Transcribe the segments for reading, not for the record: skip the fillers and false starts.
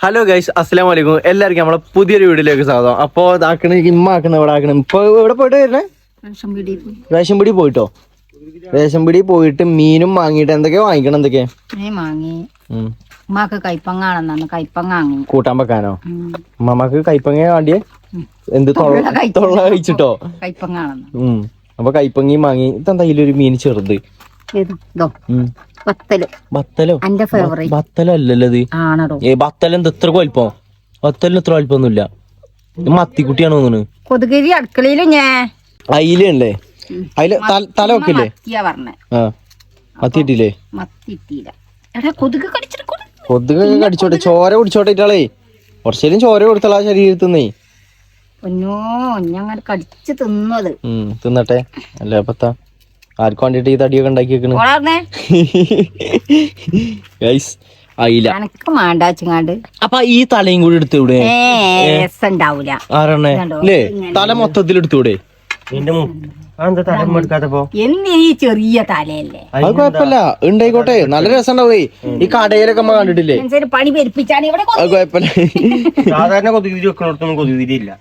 Hello guys, അസ്സലാമു അലൈക്കും. എല്ലാവർക്കും നമ്മളെ പുതിയൊരു വീഡിയോയിലേക്ക് സ്വാഗതം. അപ്പോൾ ഇവിടെ ആക്കണം. ഇപ്പൊ ഇവിടെ പോയിട്ട് വരുന്നേ റേഷൻ പീടി പോയിട്ടോ. റേഷൻ പീടി പോയിട്ട് മീനും വാങ്ങിയിട്ട് എന്തൊക്കെയാ വാങ്ങിക്കണം? എന്തൊക്കെയാ കൂട്ടാൻ വെക്കാനോ? ഉമ്മക്ക് കൈപ്പങ്ങ വേണ്ടിയേ? എന്ത് തൊള്ള കഴിച്ചിട്ടോ? അപ്പൊ കൈപ്പങ്ങയും വാങ്ങി. ഇതെന്താ ഒരു മീൻ ചെറുത്? ബത്തലോ? ബത്തലോ അല്ലല്ലോ ഇത്. ബത്തലെന്ത് ഇത്ര വലിപ്പം? ബത്തലിന് ഇത്ര വലിപ്പൊന്നുമില്ല. മത്തിക്കുട്ടിയാണോ തോന്നുന്നു. കൊതുകരി അടുക്കളയിലും അയിലല്ലേ? അതില് തല വെക്കില്ലേ? ആ മത്തി ഇട്ടില്ലേ? കൊതുക് കടിച്ചോട്ടെ, ചോര കുടിച്ചോട്ടെ ഇട്ടാളേ. കുറച്ചേലും ചോര കൊടുത്തളാ ശരീരത്തിന്നേ. കടിച്ച് തിന്നത് തിന്നട്ടെ. അല്ല അപ്പത്താ ആർക്ക് വേണ്ടിട്ട് ഈ തടിയൊക്കെ ഉണ്ടാക്കി വെക്കണ്? അപ്പൊ ഈ തലയും കൂടി എടുത്തൂടെ? ആരണേ അല്ലേ? തല മൊത്തത്തിൽ എടുത്തൂടെ? ചെറിയ തലയല്ലേ? അത് കുഴപ്പമില്ല, ഉണ്ടായിക്കോട്ടെ. നല്ല രസം ഉണ്ടാവേ. ഈ കടയിലൊക്കെ അമ്മ കണ്ടിട്ടില്ലേ? പണി പെരുപ്പിച്ചാണ് ഇവിടെ. അത് കുഴപ്പമില്ല. സാധാരണ കൊതുകുതിരി വെക്കണോടത്തൊന്നും കൊതുകുതിരി ഇല്ല.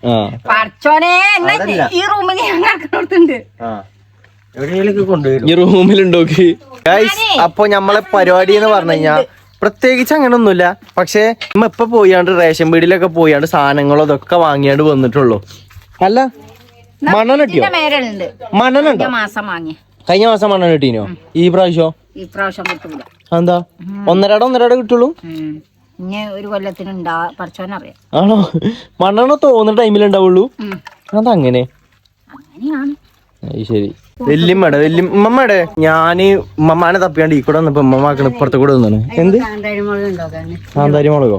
ഈ റൂമിൽ ഞാൻ കിടക്കുന്നുണ്ട്. ഈ റൂമിലുണ്ടോക്ക്. അപ്പൊ നമ്മളെ പരിപാടി എന്ന് പറഞ്ഞു കഴിഞ്ഞാ പ്രത്യേകിച്ച് അങ്ങനെ ഒന്നുമില്ല. പക്ഷെ നമ്മ ഇപ്പൊ പോയാണ്ട് റേഷൻ പീടിയിലൊക്കെ പോയാണ്ട് സാധനങ്ങളോ അതൊക്കെ വാങ്ങിയാണ്ട് വന്നിട്ടുള്ളൂ. അല്ല മണ്ണെണ്ണ കിട്ടിയോ? മണ്ണെണ്ണ കഴിഞ്ഞ മാസം മണ്ണെണ്ണ കിട്ടീനോ? ഈ പ്രാവശ്യം എന്താ ഒന്നരാടെ കിട്ടുള്ളൂ? ഒരു കൊല്ലത്തിന് പഠിച്ചോനറിയാം. ആണോ? മണ്ണെണ്ണ തോന്നുന്ന ടൈമിലുണ്ടാവുള്ളൂ. അതങ്ങനെ ശരി. ഉമ്മമ്മയുടെ ഞാന് ഉമ്മമാനെ തപ്പിയാണ്ട് ഈ കൂടെ വന്നപ്പോ ഉമ്മമാക്കണ ഇപ്പുറത്തെ കൂടെ വന്നാണ്. എന്ത് കാന്താരി മുളകോ?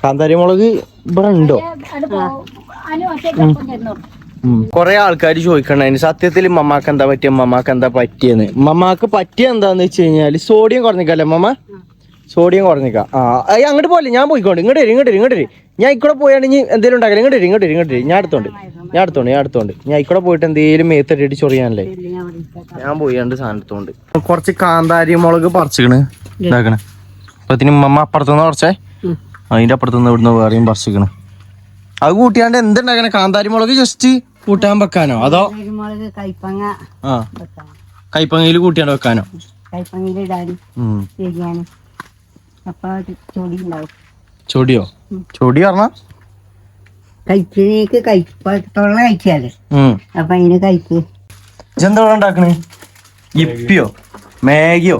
കാന്താരി മുളക് ഇവിടെ ഉണ്ടോ? കൊറേ ആൾക്കാർ ചോദിക്കണ സത്യത്തിൽ മമ്മാക്ക് എന്താ പറ്റിയ, മമ്മാക്ക് എന്താ പറ്റിയെന്ന്. മമ്മാക്ക് പറ്റിയ എന്താന്ന് വെച്ച് കഴിഞ്ഞാല് സോഡിയം കുറഞ്ഞിക്കല്ലേ മമ്മ? സോഡിയം കുറഞ്ഞിക്കാം. അങ്ങോട്ട് പോലെ ഞാൻ പോയിക്കോണ്ട്. ഇങ്ങോട്ട് വരും. ഞാൻ ഇക്കൂടെ പോയാണെങ്കിൽ എന്തെങ്കിലും ഉണ്ടാക്കില്ല. ഇങ്ങോട്ട് വരും. ഞാൻ അടുത്തോണ്ട്. ഞാൻ ഇക്കൂടെ പോയിട്ട് എന്തെങ്കിലും മേത്തടിയിട്ട് ചൊറിയാനല്ലേ? ഞാൻ പോയാണ്ട് സാധനത്തോണ്ട് കുറച്ച് കാന്താരി മുളക് പറിച്ചിക്കണ് ഇതാക്കണ്. അപ്പത്തിന് ഉമ്മ അപ്പുറത്തുനിന്ന് കുറച്ചേ, അതിന്റെ അപ്പുറത്തുനിന്ന് ഇവിടുന്ന് വേറെയും പറിച്ചിക്കണ്. അത് കൂട്ടിയാണ്ട് എന്തുണ്ടാക്കണേ? കാന്താരി മുളക് ജസ്റ്റ് കൂട്ടാൻ വെക്കാനോ അതോ കൈപ്പങ്ങയില് കൂട്ടിയാണ്ട് വെക്കാനോ? ചൊടിയോ? ചൊടി പറഞ്ഞ കഴിച്ചിനേക്ക് കൈപ്പുള്ള കഴിച്ചാല് അപ്പൊ അതിന് കഴിപ്പ്. ഇതെന്താ ഉണ്ടാക്കണേ? ഇപ്പിയോ മാഗിയോ?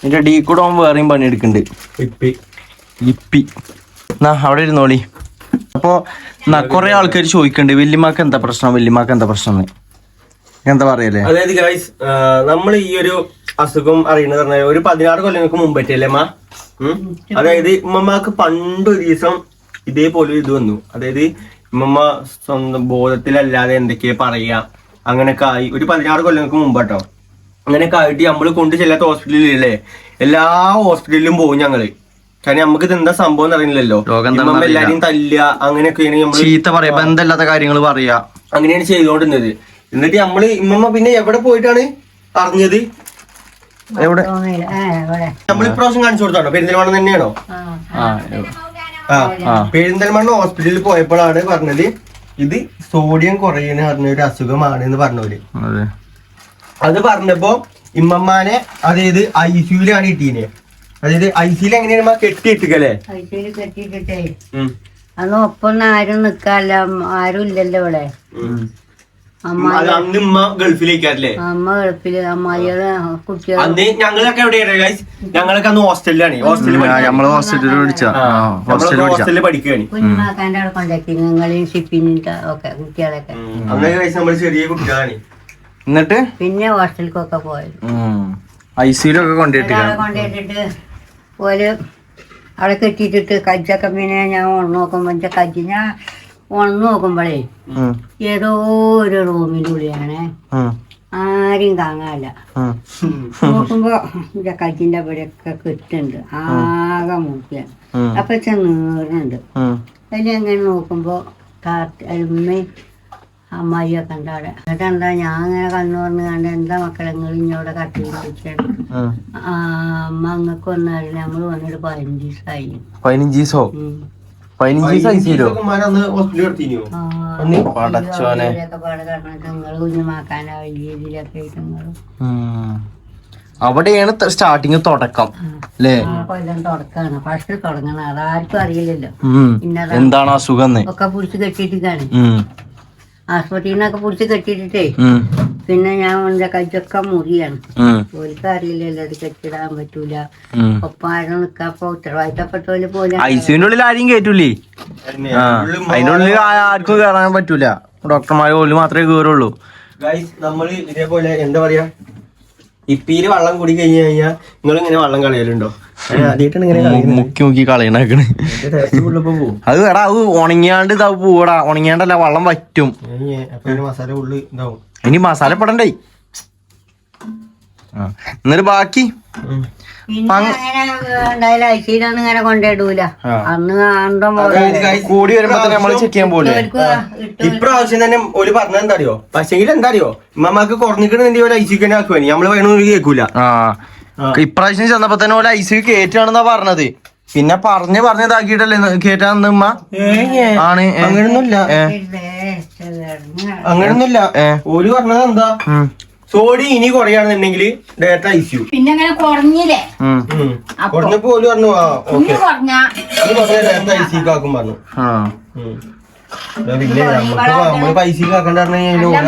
എന്റെ ഡീ കൂടെ വേറെയും പണിയെടുക്കുന്നുണ്ട്. ഇപ്പി എന്നാ അവിടെ ഇരുന്നോളി. അപ്പൊ കൊറേ ആൾക്കാർ ചോദിക്കണ്ട് വല്യമാക്ക് എന്താ പ്രശ്നം എന്താ പറയല്ലേ? അതായത് ഗൈസ്, നമ്മൾ ഈ ഒരു അസുഖം അറിയുന്നത് പറഞ്ഞാൽ ഒരു 16 കൊല്ലങ്ങൾക്ക് മുമ്പറ്റല്ലേ അമ്മ? അതായത് ഉമ്മമാക്ക് പണ്ടൊരു ദിവസം ഇതേപോലെ ഇത് വന്നു. അതായത് ഉമ്മമ്മ സ്വന്തം ബോധത്തിലല്ലാതെ എന്തൊക്കെയാ പറയാ, അങ്ങനെയൊക്കെ ആയി. ഒരു 16 കൊല്ലങ്ങൾക്ക് മുമ്പാട്ടോ. അങ്ങനെയൊക്കെ ആയിട്ട് നമ്മള് കൊണ്ട് ചെല്ലാത്ത ഹോസ്പിറ്റലിലല്ലേ? എല്ലാ ഹോസ്പിറ്റലിലും പോകും ഞങ്ങള്. കാരണം നമുക്ക് ഇത് എന്താ സംഭവം എന്ന് അറിയില്ലല്ലോ. എല്ലാരെയും തല്ലുക, അങ്ങനെയൊക്കെയാണ് നമ്മള് ചീത്ത പറയാ, ബന്ധമില്ലാത്ത കാര്യങ്ങൾ പറയാ, അങ്ങനെയാണ് ചെയ്തോണ്ടിരുന്നത്. എന്നിട്ട് നമ്മള് ഇമ്മമ്മ പിന്നെ എവിടെ പോയിട്ടാണ് അറിഞ്ഞത്? എവിടെ? നമ്മൾ ഇപ്രാവശ്യം കാണിച്ചു കൊടുത്താണോ? പെരിന്തൽമണ്ണ തന്നെയാണോ? പെരിന്തൽമണ്ണ ഹോസ്പിറ്റലിൽ പോയപ്പോഴാണ് പറഞ്ഞത് ഇത് സോഡിയം കുറയുന്ന പറഞ്ഞൊരു അസുഖമാണ് എന്ന് പറഞ്ഞോര്. അത് പറഞ്ഞപ്പോ ഇമ്മമ്മാനെ അതായത് ICUലാണ് ഇട്ടീനെ. അതായത് ICUല് എങ്ങനെയാണ് കെട്ടിയിട്ടിക്കല്ലേ? കെട്ടിയിട്ടേ അന്ന് ഒപ്പം ആരും നിക്കാല്ല, ആരും ഇല്ലല്ലോ ഇവിടെ. അന്ന് ഉമ്മ ഗൾഫിലേക്കല്ലേ? അമ്മ ഗൾഫില്, അമ്മായികള് കുട്ടികൾ. അന്ന് ഞങ്ങളൊക്കെ എവിടെയാണ്? ഞങ്ങളൊക്കെ അന്ന് ഹോസ്റ്റലിലാണ്. ഹോസ്റ്റലിൽ പഠിക്കുകയാണ്. കുഞ്ഞുമാക്കാൻ്റെ അവിടെ കൊണ്ടാക്കി നിങ്ങളെയും ഷിപ്പിന്റെ ഒക്കെ കുട്ടികളൊക്കെ. അന്നേ നമ്മൾ ചെറിയ കുട്ടികളാണ്. എന്നിട്ട് പിന്നെ ഹോസ്റ്റലിലേക്കൊക്കെ പോയത്. ICUലൊക്കെ കൊണ്ടിട്ടിട്ട് ഓല് അവിടെ കെട്ടിയിട്ടിട്ട് കജ്ജൊക്കെ പിന്നെ ഞാൻ ഉണർന്നു നോക്കുമ്പോ കജ്ജ് ഞാൻ ഉണർന്നു നോക്കുമ്പോഴേ ഏതോ ഒരു റൂമിൻ്റെ ഉള്ളിലാണ്, ആരെയും കാണാനില്ല. നോക്കുമ്പോ എന്റെ കജ്ജിന്റെ അവിടെയൊക്കെ കെട്ടുണ്ട്, ആകെ മുട്ടിയാണ്. അപ്പൊ നീറുന്നുണ്ട്. അതിൽ എങ്ങനെ നോക്കുമ്പോ ഉമ്മ അമ്മായിയൊക്കെ ഉണ്ട് അവിടെ. എന്നിട്ട് എന്താ ഞാൻ ഇങ്ങനെ കണ്ണു പറഞ്ഞു കണ്ട് എന്താ മക്കളെ നിങ്ങൾ ഇഞ്ഞോടെ കട്ടി പിടിച്ചാണ് അമ്മ അങ്ങക്ക് വന്നാലും നമ്മള് വന്നിട്ട് 15 ദിവസമായി. 15 ദിവസോ? 15 ദിവസം പടച്ചോനെ. നിങ്ങള് കുഞ്ഞുമാക്കാനോ രീതിയിലൊക്കെ ആയിട്ട് നിങ്ങള് അവിടെയാണ് സ്റ്റാർട്ടിങ് തുടക്കം അല്ലേ? കൊല്ലം തുടക്കാണ്, ഫസ്റ്റ് തുടങ്ങണം. അതാർക്കും അറിയില്ലല്ലോ എന്താണ് അസുഖം ഒക്കെ പിടിച്ച് കെട്ടിയിട്ടാണ്. ആസ്പത്രിയിൽ നിന്നൊക്കെ പിടിച്ച് കെട്ടിയിട്ടേ പിന്നെ ഞാൻ എന്റെ കൈച്ചൊക്കെ മുറിയാണ്. ഓർക്ക് അറിയില്ലല്ലോ അത് കെട്ടിടാൻ പറ്റൂല. ഒപ്പം ആരും നിക്കാപ്പോ ഉത്തരവാദിത്തപ്പെട്ടോല് പോലെ ഐസിന്റെ ഉള്ളിൽ ആരെയും കേറ്റൂലേ? അതിന്റെ ഉള്ളിൽ ആർക്കും കയറാൻ പറ്റൂല. ഡോക്ടർമാര് പോലും മാത്രമേ കേറുള്ളൂ. നമ്മള് ഇതേപോലെ എന്താ പറയാ ഇപ്പീല് വെള്ളം കുടി കഴിഞ്ഞു കഴിഞ്ഞാൽ നിങ്ങൾ ഇങ്ങനെ വെള്ളം കളയലുണ്ടോ? മുക്കി മുക്കി കളയണാക്കണ്. അത് എടാ അത് ഉണങ്ങിയാണ്ട് ഇതാ പോടാ. ഉണങ്ങിയാണ്ടല്ല വെള്ളം വറ്റും. മസാല ഉള്ളു ഇതാവും. ഇനി മസാല പെടണ്ടേ. എന്നിട്ട് ബാക്കി പിന്നെ അങ്ങനെ എന്തായാലും ഐസിയിലൊന്നും ഇങ്ങനെ കൊണ്ടിടൂല. അന്ന് കൂടി വരുമ്പോ തന്നെ നമ്മള് ചെക്ക് ചെയ്യാൻ പോലെ. ഇപ്രാവശ്യം തന്നെ ഒരു പറഞ്ഞത് എന്താ അറിയോ? പക്ഷെങ്കിൽ എന്താ അറിയോ, ഉമ്മമാക്ക് കുറഞ്ഞിക്കണെന്നുണ്ടെങ്കിൽ ഒരു ഐസിക്ക് തന്നെ ആക്കുവാനി. നമ്മള് വേണമെന്ന് കേൾക്കൂല. ഇപ്രാവശ്യം ചെന്നപ്പോ തന്നെ ഒരു ഐസി കേറ്റാണെന്നാ പറഞ്ഞത്. പിന്നെ പറഞ്ഞതാക്കിട്ടല്ലേ കേറ്റാന്ന് ഉമ്മ ആണ്. അങ്ങനൊന്നുമില്ല, അങ്ങനൊന്നുമില്ല. ഓര് പറഞ്ഞത് എന്താ, സോഡി ഇനി കുറയാണെന്നുണ്ടെങ്കിൽ ഡയറക്റ്റ് ഐസിയു. പിന്നെ അങ്ങനെ കുറഞ്ഞില്ലേ? കുറഞ്ഞപ്പോ ഓര് പറഞ്ഞു ഡയറക്റ്റ് ഐസിക്ക് ആക്കും പറഞ്ഞു. പിന്നെ നമ്മള് പൈസക്ക് ആക്കണ്ട പറഞ്ഞു കഴിഞ്ഞാൽ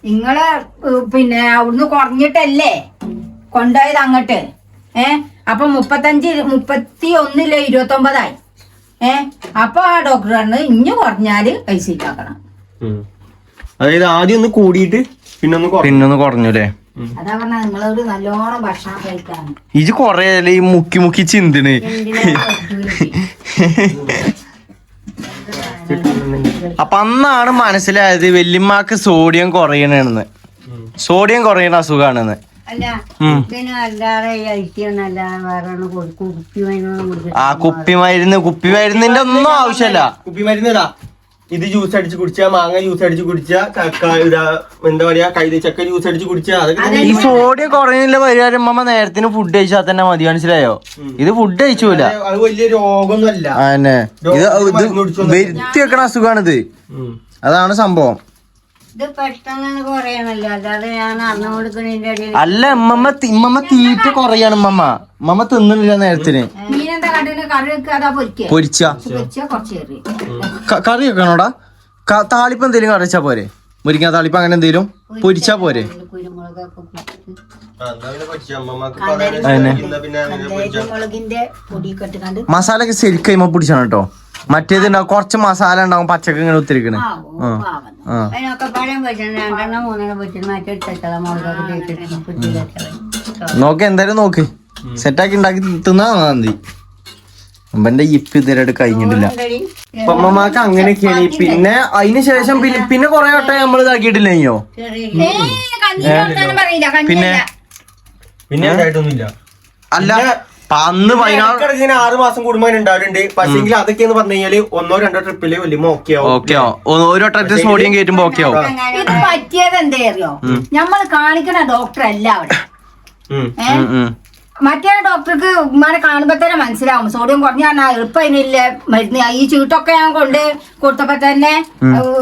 നിങ്ങള് പിന്നെ അവിടുന്ന് കുറഞ്ഞിട്ടല്ലേ കൊണ്ടുപോയത് അങ്ങോട്ട്. അപ്പൊ 31 29 അപ്പൊ ആ ഡോക്ടർ പറഞ്ഞു ഇഞ്ഞു കുറഞ്ഞാല് ഐസിക്കാക്കണം. അതായത് ആദ്യം ഒന്ന് കൂടിയിട്ട് പിന്നൊന്ന് കുറഞ്ഞു അല്ലേ? അതാ പറഞ്ഞ നിങ്ങളൊരു നല്ലോണം ഭക്ഷണം കഴിക്കാണ്. ഇത് കൊറേ ഈ മുക്കി മുക്കി ചിന്തണ്. അപ്പൊ അന്നാണ് മനസ്സിലായത് വല്യമ്മക്ക് സോഡിയം കുറയണെന്ന്. സോഡിയം കുറയണ അസുഖാണെന്ന്. അല്ല ഇതിന് അല്ലാതെ ഐസിയൊന്നല്ലാതെ വേറെ കുപ്പിമരുന്നിന്റെ ഒന്നും ആവശ്യമല്ല. കുപ്പിമരുന്നിടാ. ഇത് ജ്യൂസ് അടിച്ച് കുടിച്ചാ, മാങ്ങ ജ്യൂസ് അടിച്ച് കുടിച്ചാ, ചക്ക എന്താ പറയാ ചക്ക ജ്യൂസ് അടിച്ച് കുടിച്ചാ, അതൊക്കെ. ഈ സോഡിയം കുറയുന്നില്ല പരിഹാരം അമ്മ നേരത്തിന് ഫുഡ് കഴിച്ചാൽ തന്നെ മതി. മനസ്സിലായോ? ഇത് ഫുഡ് കഴിച്ചൂല. അത് വലിയ രോഗമൊന്നുമല്ല. അതന്നെ ഇത് വരുത്തി വെക്കണ അസുഖാണിത്. അതാണ് സംഭവം. ഇത് പെട്ടെന്ന് കുറയണല്ലോ. അല്ലാതെ ഞാൻ അന്ന് കൊടുക്കണതിന്റെ ഇടയിൽ അല്ല ഇമ്മമ്മ തീറ്റ കുറയാണ്. ഇമ്മമ്മ തിന്നുന്നില്ല നേരത്തിന്. മീനെന്താ കണ്ടിട്ട് കറി വെക്കാതാ പൊരിച്ച കുറച്ച് കയറി കറി വെക്കണോടാ. താളിപ്പ് എന്തേലും കറി വെച്ചാ പോരെ? മുരിങ്ങ താളിപ്പ് അങ്ങനെ എന്തേലും പൊരിച്ചാ പോരെ? മുളകിന്റെ പൊടിയൊക്കെ ഇട്ടുകൊണ്ട് മസാല ഒക്കെ ശരിക്കും ഇമ്മ പിടിച്ചാണ് കേട്ടോ. മറ്റേത് ഉണ്ടാവും കുറച്ച് മസാല ഉണ്ടാവും പച്ചക്ക് ഇങ്ങനെ ഒത്തിരിക്കണേ. അതിനൊക്കെ പഴം വെച്ചിട്ടുണ്ട്. 2 3 വെച്ചിട്ട് മാറ്റിയെടുത്താ മുളകൊക്കെ നോക്ക് എന്തായാലും നോക്ക് സെറ്റാക്കി ഉണ്ടാക്കി തിന്നാ മതി. അമ്പന്റെ ഇപ്പ് ഇതുവരെ കഴിഞ്ഞിട്ടില്ല. അമ്മമാക്ക് അങ്ങനെയൊക്കെയാണ്. പിന്നെ അതിന് ശേഷം പിന്നെ കൊറേ വട്ടം നമ്മൾ ഇതാക്കിയിട്ടില്ല. കഴിഞ്ഞോ? പിന്നെ ഉണ്ടായിട്ടൊന്നുമില്ല. അല്ല അന്ന് 6 മാസം കൂടുമ്പോ ഉണ്ടാവലുണ്ട്. പക്ഷെങ്കിൽ അതൊക്കെ എന്ന് പറഞ്ഞു കഴിഞ്ഞാല് 1 2 ട്രിപ്പില് വലിയ ഓക്കെ ഓരോ ട്രിപ്പ് സോഡിയം കയറ്റുമ്പോ ഓക്കെ ആവും. ഇത് പറ്റിയത് എന്താ അറിയോ? നമ്മൾ കാണിക്കണ ഡോക്ടർ അല്ല അവിടെ. മറ്റേ ഡോക്ടർക്ക് ഉമ്മാനെ കാണുമ്പോ തന്നെ മനസ്സിലാവും സോഡിയം കുറഞ്ഞ എളുപ്പം അതിനില്ല മരുന്ന്. ഈ ചീട്ടൊക്കെ ഞാൻ കൊണ്ട് കൊടുത്തപ്പോ തന്നെ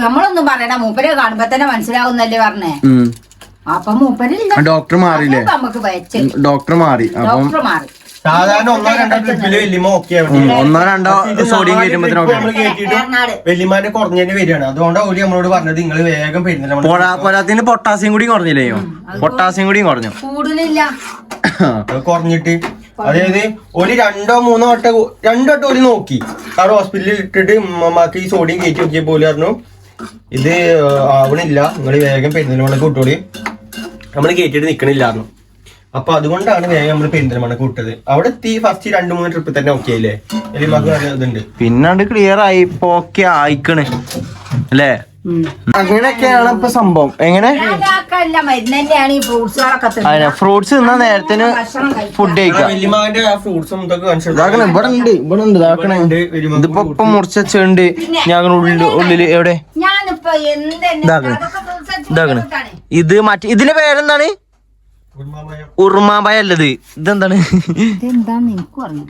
നമ്മളൊന്നും പറയണ മൂപ്പരെ കാണുമ്പോ തന്നെ മനസ്സിലാവുന്നല്ലേ പറഞ്ഞേ. അപ്പൊ മൂപ്പരില്ല. ഡോക്ടർ മാറിയില്ലേ? നമുക്ക് ഡോക്ടർ മാറി. ഡോക്ടർ മാറി. സാധാരണ 1 2 ട്രിപ്പില് വല്യമ്മ ഓക്കെ 1 2 സോഡിയം കയറ്റുമ്പോഴത്തേനും വല്യമാന്റെ കുറഞ്ഞതിന് വരികയാണ്. അതുകൊണ്ടാണ് ഓല് നമ്മളോട് പറഞ്ഞത് നിങ്ങൾ വേഗം പോരാത്തിന് പൊട്ടാസ്യം കൂടി കുറഞ്ഞില്ലയോ? പൊട്ടാസ്യം കൂടിയും കുറഞ്ഞു. കൂടുതലില്ല കുറഞ്ഞിട്ട്. അതായത് ഒരു 2 3 വട്ടം 2 വട്ടം ഒരു നോക്കി അവിടെ ഹോസ്പിറ്റലിൽ ഇട്ടിട്ട് ഉമ്മമാക്ക് ഈ സോഡിയം കയറ്റി നോക്കിയപ്പോൾ പോലെ പറഞ്ഞു ഇത് ആവണില്ല, നിങ്ങൾ വേഗം പെരുന്തൽമണ്ണക്ക് വിട്ടോളി, നമ്മൾ കയറ്റിട്ട് നിക്കണില്ലായിരുന്നു. അപ്പൊ അതുകൊണ്ടാണ് വേഗം നമ്മൾ പെരിന്തൽമണ്ണക്ക് വിട്ടത്. അവിടെ എത്തി ഫസ്റ്റ് 2 3 ട്രിപ്പ് തന്നെ ഓക്കെ ആയില്ലേ? ഇതുണ്ട് പിന്നാണ്ട് ക്ലിയർ ആയി ഇപ്പൊ ഓക്കെ ആയിക്കണ് അല്ലേ? അങ്ങനെയൊക്കെയാണ് ഇപ്പൊ സംഭവം. എങ്ങനെ ഫ്രൂട്ട്സ് തിന്നാ നേരത്തിന് ഫുഡ് കഴിക്കാം. ഇവിടെ ഉണ്ട് ഇതിപ്പോ ഇപ്പൊ മുറിച്ചുണ്ട്. ഞങ്ങൾ ഉള്ളില് എവിടെ ഞാനിപ്പോ ഇപ്പൊ എന്തെന്നെ ഇതാക്കണം. അതൊക്കെ ദിവസം ഇതാക്കണം. ചൂടാണ്. ഇത് മറ്റേ ഇതിന്റെ പേരെന്താണ്? ഉറുമാമ്പായ അല്ലത്. ഇതെന്താണ്? ഇതെന്താന്ന് എനിക്ക് പറഞ്ഞു.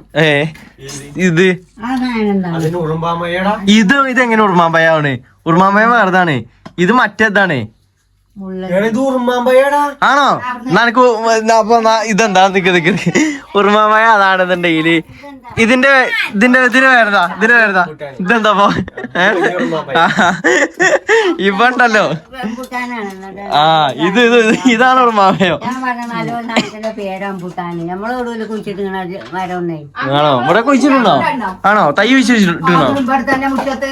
ഇത് ആ സാധനം എന്താണ്? അതിന് ഉറുമ്പാമയടാ. ഇതെങ്ങനെ ഉറുമാമ്പായ ആണ്? ഉറുമാമ്പായ വേറെതാണ്. ഇത് മറ്റേതാണ്. ഇത് ഉറുമ്പാമയടാ. ആണോ? നനക്ക് അപ്പൊ ഇതെന്താ? നിക്ക് ഉറുമാമ്പായ അതാണെന്നുണ്ടെങ്കില് ഇതിന്റെ പേരെന്താ? ഇതെന്താ ഇപ്പൊ ഉണ്ടല്ലോ. ആ ഇത് ഇതാണ് ഉറുമാമയോ? ഞാൻ പറഞ്ഞ നല്ലോണം നാട്ടിലെ പേരമ്പൂട്ടാണ്. നമ്മളോട് കുഴിച്ചിട്ട് മരം ഉണ്ടായി. ആണോ? ഇവിടെ കുഴിച്ചിട്ടുണ്ടോ? ആണോ? തൈ വെച്ചിട്ടുണ്ടോ? ഇവിടെ തന്നെ മുറ്റത്ത്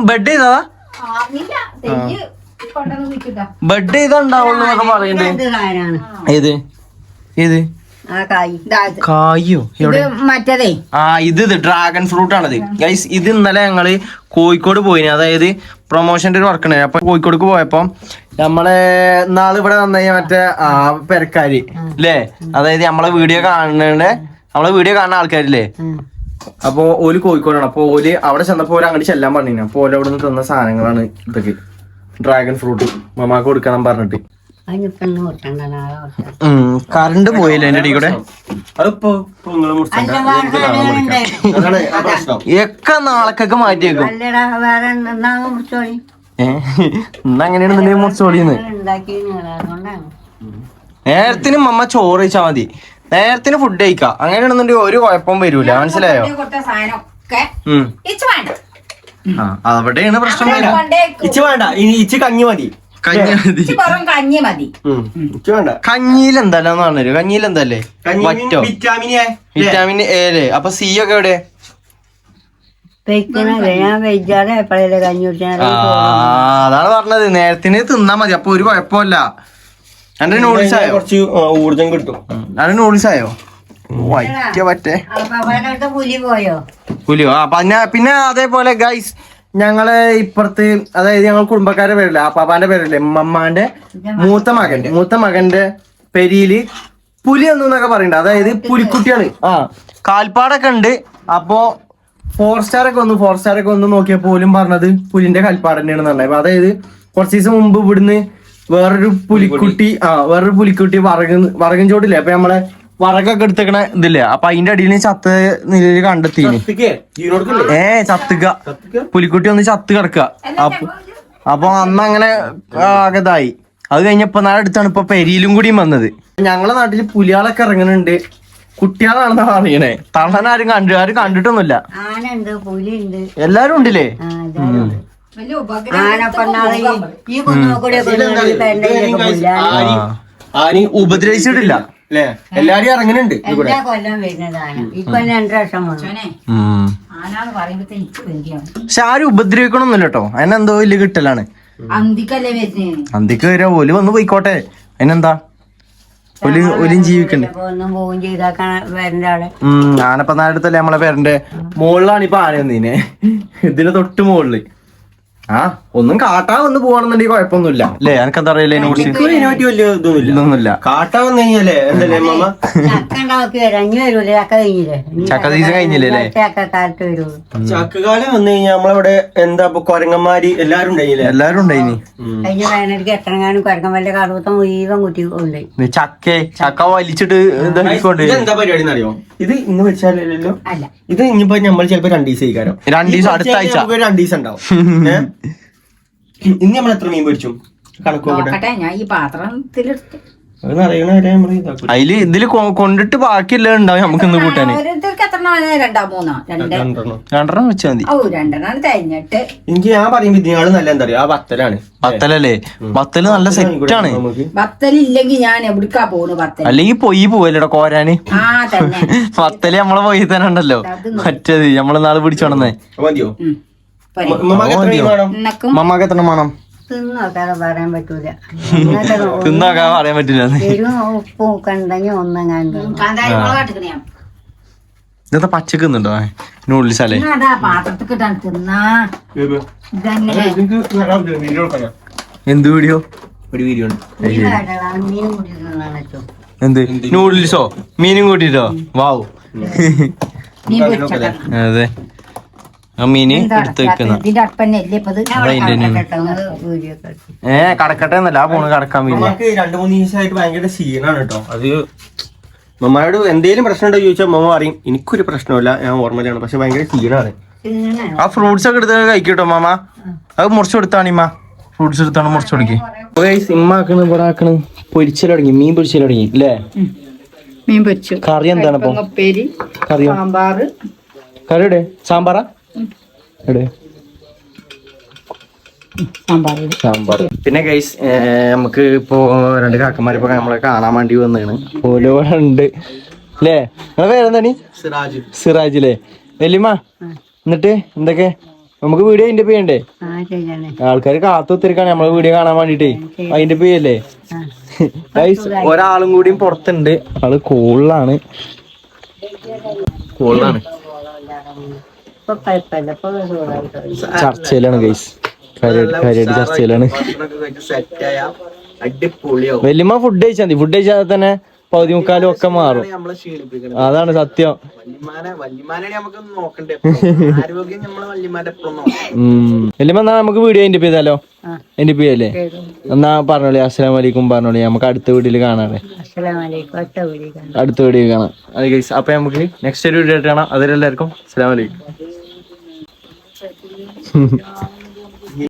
ബെഡ് ചെയ്താ? ഇല്ല തെയ്യ് കൊണ്ടുവന്ന് കുഴിച്ചിട്ടാ. ബെഡ് ചെയ്താ ഉണ്ടാവുള്ളൂ എന്നൊക്കെ പറയണ്ടേ. എന്ത് സാധനമാണ് ഏത് ആ കായ്? കായോ? ഇത് മറ്റേതേ ആ ഇത് ഡ്രാഗൺ ഫ്രൂട്ട് ആണത് ഗൈസ്. ഇത് ഇന്നലെ ഞങ്ങള് കോഴിക്കോട് പോയിന്, അതായത് പ്രൊമോഷന്റെ ഒരു വർക്ക് ഉണ്ടായി. അപ്പൊ കോഴിക്കോടക്ക് പോയപ്പോ നമ്മളെ നാളെ ഇവിടെ വന്ന മറ്റേ പെരക്കാര് അല്ലേ, അതായത് നമ്മളെ വീഡിയോ കാണുന്ന ആൾക്കാരില്ലേ. അപ്പൊ ഓല് കോഴിക്കോടാണ്. അപ്പൊ ഓല് അവിടെ ചെന്നപ്പോ ഓല് അങ്ങോട്ട് ചെല്ലാൻ പറഞ്ഞു. അപ്പൊ ഓല് അവിടെ നിന്ന് തന്ന സാധനങ്ങളാണ് ഇതൊക്കെ. ഡ്രാഗൺ ഫ്രൂട്ട് മമാക്ക് കൊടുക്കണം പറഞ്ഞിട്ട്. അതിനിപ്പൊന്നും കൊടുക്കണ്ട, നാളെ കൊടുക്കാം. കറണ്ട് പോയില്ലേ എന്റെ അടി കൂടെ? അതിപ്പോ നിങ്ങള് മുറിച്ചണ്ട. അതാണ് ആ പ്രശ്നം. ഒക്കെ നാളേക്കൊക്കെ മാറ്റി വെക്കും. അല്ലടാ വേറെ എന്നാ മുറിച്ചോളി. ഇന്ന് അങ്ങനെയാണെന്നുണ്ടെങ്കിൽ മുറിച്ചോളിന്ന്. ഉണ്ടാക്കി അതുകൊണ്ടാണ്. നേരത്തിന് മമ്മ ചോറ് കഴിച്ചാ മതി, നേരത്തിന് ഫുഡ് കഴിക്കാം. അങ്ങനെയാണെന്നുണ്ടെങ്കിൽ ഒരു കുഴപ്പം വരൂല. മനസ്സിലായോ? കൊടുത്ത സാധനമൊക്കെ ഇച്ച് വേണ്ട. അവിടെയാണ് പ്രശ്നം. ഇച്ച് വേണ്ട, ഇനി ഇച്ച് കഞ്ഞി മതി. കഞ്ഞി മതി. ഇച്ച് വെറും കഞ്ഞി മതി. ഇച്ച് വേണ്ട. കഞ്ഞിയിൽ എന്തായാലും പറഞ്ഞു. കഞ്ഞിയിൽ എന്തല്ലേ വറ്റോ? വിറ്റാമിൻ എ അല്ലേ? അപ്പൊ സി ഒക്കെ എവിടെ? ഞാൻ വെജാതെ എപ്പോഴല്ലേ കഞ്ഞി കുടിച്ചാൽ. അതാണ് പറഞ്ഞത്, നേരത്തിന് തിന്നാ മതി. അപ്പൊ ഒരു കുഴപ്പമില്ല. എന്റെ നൂഡിൽസ് ആയോ? കുറച്ച് ഊർജം കിട്ടും. എന്റെ നൂഡിൽസ് ആയോ? പറ്റേ പുലി പോയോ? പുലിയോ? പിന്നെ അതേപോലെ ഗൈസ് ഞങ്ങളെ ഇപ്പുറത്ത്, അതായത് ഞങ്ങൾ കുടുംബക്കാരുടെ പേരില്ലേ, അപ്പാപ്പാന്റെ പേരില്ലേ, മമ്മാന്റെ മൂത്ത മകന്റെ പെരിയില് പുലി എന്നൊക്കെ പറയണ്ട. അതായത് പുലിക്കുട്ടികള് കാൽപ്പാടൊക്കെ ഉണ്ട്. അപ്പൊ 4 സ്റ്റാറൊക്കെ ഒന്ന് നോക്കിയപ്പോ പോലും പറഞ്ഞത് പുലിന്റെ കാൽപ്പാട് തന്നെയാണെന്ന് പറഞ്ഞത്. അതായത് കുറച്ച് ദിവസം മുമ്പ് ഇവിടുന്ന് വേറൊരു പുലിക്കുട്ടി വറകും ചോട്ടില്ലേ, അപ്പൊ നമ്മളെ വറകൊക്കെ എടുത്തേക്കണ ഇതില്ലേ, അപ്പൊ അതിന്റെ അടിയിൽ ചത്ത നിലയിൽ കണ്ടെത്തിന്. ചത്തുക പുലിക്കുട്ടി ഒന്ന് ചത്ത് കിടക്കുക. അപ്പൊ അന്ന് അങ്ങനെ ആകതായി. അത് കഴിഞ്ഞപ്പോ നാളെ അടുത്താണ് ഇപ്പൊ പെരിയിലും കൂടിയും വന്നത്. ഞങ്ങളെ നാട്ടില് പുലികളൊക്കെ ഇറങ്ങുന്നുണ്ട്, കുട്ടികളാണെന്നാ പറയണേ. തള്ളൻ ആരും കണ്ടിട്ടൊന്നുമില്ല. ആനുണ്ട്, പുലിയുണ്ട്, എല്ലാരും ഉണ്ടല്ലേ? ഈ കുന്നോക്കൂടെ ആരും ഉപദ്രവിച്ചിട്ടില്ല അല്ലേ? എല്ലാരും ഇറങ്ങുന്നുണ്ട്. എല്ലാ കൊല്ലം വരുന്നതാണ്. ഇപ്പൊ 2 വർഷം ആനാന്ന് പറയുമ്പോ എനിക്ക് പേടിയാണ്. പക്ഷെ ആരും ഉപദ്രവിക്കണമൊന്നുമില്ല കേട്ടോ. അതിനെന്തോ വലിയ കിട്ടലാണ്. അന്തിക്കല്ലേ വരുന്നേ? അന്തിക്ക് വരാ, ഓല് വന്ന് പോയിക്കോട്ടെ, അതിനെന്താ. ഒലിയും ജീവിക്കണ്ടേ. ഒന്നും പോവും ചെയ്താക്കാൻ വരണ്ട ആളെ. ആനപ്പനാടത്തല്ലേ നമ്മളെ പേരന്റെ മുകളിലാണ് ഇപ്പൊ ആന വന്നീനെ, ഇതിന് തൊട്ട് മുകളില്. ഒന്നും കാട്ടാ വന്ന് പോവാണെന്നുണ്ടെങ്കിൽ കുഴപ്പമൊന്നുമില്ല അല്ലേ? എനക്കെന്താ അറിയില്ല ഇതൊന്നുമില്ല. കാട്ടാ വന്നു കഴിഞ്ഞാലേ എന്തല്ലേ അമ്മ? ചക്ക ഉണ്ടാക്കി വരാം. ഇനി വരൂലേ? ചക്ക കഴിഞ്ഞില്ലേ? ചക്ക സീസൺ കഴിഞ്ഞില്ലേ? ചക്കക്കാലത്ത് വരുള്ളൂ. ചക്കകാലം വന്നു കഴിഞ്ഞാൽ നമ്മളവിടെ എന്താ ഇപ്പൊ കൊരങ്ങന്മാര് എല്ലാരും ഉണ്ടായില്ലേ? എല്ലാരും ഉണ്ടായിനി. കഴിഞ്ഞ വേനൽക്ക് എത്രങ്ങാനും കുരങ്ങൻ വല്ല കറുത്തം മുഴുവൻ കുത്തി കൊണ്ടുപോയി. ചക്ക വലിച്ചിട്ട് എന്താ പരിപാടി എന്നറിയോ? ഇത് ഇന്ന് വെച്ചാലല്ലോ. അല്ല, ഇത് ഇനിയിപ്പോ നമ്മൾ ചിലപ്പോ 2 ദിവസം കഴിക്കാരോ. 2 ദിവസം അടുത്ത ആഴ്ച 2 ദിവസം ഉണ്ടാവും. ഇന്ന് നമ്മൾ എത്ര മീൻ പൊരിച്ചു കണക്ക് നോക്കട്ടെ. ഞാൻ ഈ പാത്രത്തിലെടുത്ത് അറിയണവരെ നമ്മള് ഇതാക്കും. അതില് ഇതില് കൊണ്ടിട്ട് ബാക്കിയല്ലേ ഉണ്ടാവും നമുക്ക് ഇന്ന് കൂട്ടാന്. ഓരോരുത്തർക്ക് എത്ര 2 3 രണ്ടെണ്ണം വെച്ചാൽ മതി. 2 കഴിഞ്ഞിട്ട് എനിക്ക് ഞാൻ പറയുമ്പോ ഇതിനാള് നല്ല എന്താ പറയാ, ആ ബത്തലാണ്. ബത്തലല്ലേ? ബത്തല് നല്ല സെറ്റാണ്. ബത്തലില്ലെങ്കിൽ ഞാൻ എവിടേക്കാ പോണു? ബത്തൽ അല്ലെങ്കിൽ പൊയ്യി പോവല്ലേടാ കോരാന്. തന്നെ ബത്തല് നമ്മളെ പൊയ്യി തന്നെ ഉണ്ടല്ലോ. മറ്റേത് നമ്മള് നാളെ പിടിച്ചോടന്നേ. മതിയോ? മമ്മക്ക് എത്ര വേണം? തിന്നോക്കാതെ പറയാൻ പറ്റൂല. തിന്നോക്കാൻ പറയാൻ പറ്റില്ല. ഉപ്പും കണ്ടെങ്കിൽ ഒന്നും കണ്ടു. ഇന്നത്തെ പച്ചക്ക് തിന്നുണ്ടോ നൂഡിൽസ് അല്ലേ? പാത്രത്തിൽ കിട്ടാൻ തിന്നാ. എന്ത് വീഡിയോ? ഒരു വീഡിയോ ഉണ്ട്. മീൻ കൂടി തിന്നാണോ? എന്ത് നൂഡിൽസോ മീനും കൂട്ടിട്ടോ? വാവ്. നീ പൊരിച്ചേക്കണം. അതെ ആ മീന് എടുത്ത് വെക്കുന്ന ഇതിന്റെ അടുപ്പന്നെ അല്ലേ ഇപ്പൊ ഇത്? കടക്കട്ടെ എന്നല്ല ആ പോണ് കടക്കാൻ വീട്ടിൽ നമുക്ക് 2-3 ദിവസമായിട്ട് ഭയങ്കര ക്ഷീണാണ് കേട്ടോ. അത് മമ്മയോട് എന്തേലും പ്രശ്നമുണ്ടോ ചോദിച്ചാൽ മമ്മ പറയും എനിക്കൊരു പ്രശ്നമില്ല, ഞാൻ ഓർമ്മയിലാണ്, പക്ഷെ ഭയങ്കര ക്ഷീണാണ്. ആ ഫ്രൂട്ട്സ് ഒക്കെ എടുത്ത് കഴിക്കട്ടോ മാമ. അത് മുറിച്ചു കൊടുത്താണ് ഇമ്മ. ഫ്രൂട്ട്സ് എടുത്താണ് മുറിച്ചു കൊടുക്കി. ഇമ്മാക്കണ് ഇവിടെ ആക്കണ് പൊരിച്ചൽ തുടങ്ങി, മീൻ പൊരിച്ചൽ തുടങ്ങി അല്ലേ? മീൻ പൊരിച്ചു. കറി എന്താണ് ഇപ്പൊ? ഉപ്പേരി, കറിയോ? സാമ്പാറ്. കറി എവിടെ? സാമ്പാറാ എവിടെ? സാമ്പാർ. പിന്നെ ഗൈസ് നമുക്ക് ഇപ്പോ 2 കാക്കന്മാരിപ്പോ നമ്മളെ കാണാൻ വേണ്ടി വന്നാണ്. ഓരോ ഉണ്ട് അല്ലേ? നിങ്ങളെ പേരെന്താണ്? സിറാജ് അല്ലേ? വല്യമ്മ എന്നിട്ട് എന്തൊക്കെ നമുക്ക് വീഡിയോ അതിന്റെ ചെയ്യണ്ടേ? ആൾക്കാർ കാത്തുത്തിരിക്കാണ് നമ്മളെ വീഡിയോ കാണാൻ വേണ്ടിട്ടേ. അതിന്റെ ചെയ്യല്ലേ ഗൈസ്? ഒരാളും കൂടിയും പുറത്തുണ്ട്. ആള് കോളിലാണ്. ചർച്ചയിലാണ് ഗൈസ്, കാര്യമായിട്ട് ചർച്ചയിലാണ്. വല്യമ്മ ഫുഡ് കഴിച്ചാൽ മതി. ഫുഡ് കഴിച്ചാൽ തന്നെ 10-15 ഒക്കെ മാറും. അതാണ് സത്യം. വല്യമ്മ എന്നാ നമുക്ക് വീഡിയോ അതിന്റെ ചെയ്താലോ? അതിന്റെ ചെയ്യല്ലേ? എന്നാ പറഞ്ഞോളി അസ്സലാമു അലൈക്കും പറഞ്ഞോളി. നമുക്ക് അടുത്ത വീഡിയോയിൽ കാണാതെ, അടുത്ത വീഡിയോ കാണാം. അതെ ഗൈസ്, അപ്പൊ നമുക്ക് നെക്സ്റ്റ് ഒരു വീഡിയോ ആയിട്ട് കാണാം. അതിലെല്ലാവർക്കും അസ്സലാമു അലൈക്കും.